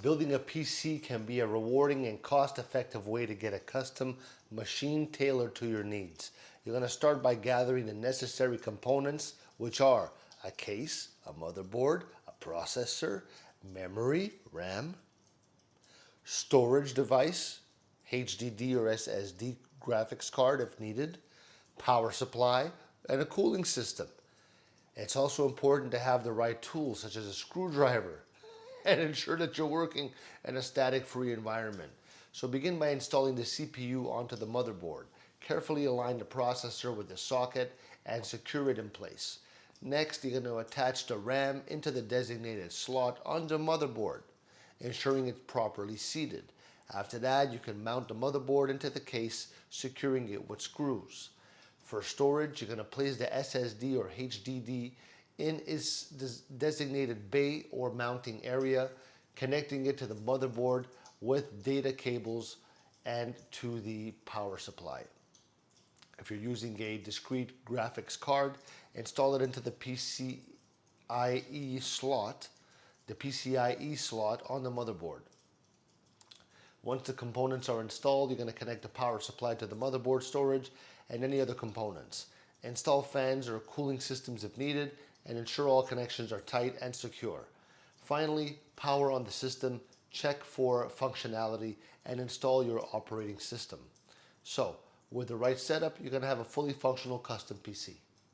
Building a PC can be a rewarding and cost-effective way to get a custom machine tailored to your needs. You're going to start by gathering the necessary components, which are a case, a motherboard, a processor, memory, RAM, storage device, HDD or SSD graphics card if needed, power supply, and a cooling system. It's also important to have the right tools such as a screwdriver and ensure that you're working in a static-free environment. So begin by installing the CPU onto the motherboard. Carefully align the processor with the socket and secure it in place. Next, you're going to attach the RAM into the designated slot on the motherboard, ensuring it's properly seated. After that, you can mount the motherboard into the case, securing it with screws. For storage, you're going to place the SSD or HDD in its designated bay or mounting area, connecting it to the motherboard with data cables and to the power supply. If you're using a discrete graphics card, install it into the PCIe slot on the motherboard. Once the components are installed, you're going to connect the power supply to the motherboard storage and any other components. Install fans or cooling systems if needed, and ensure all connections are tight and secure. Finally, power on the system, check for functionality, and install your operating system. So, with the right setup, you're going to have a fully functional custom PC.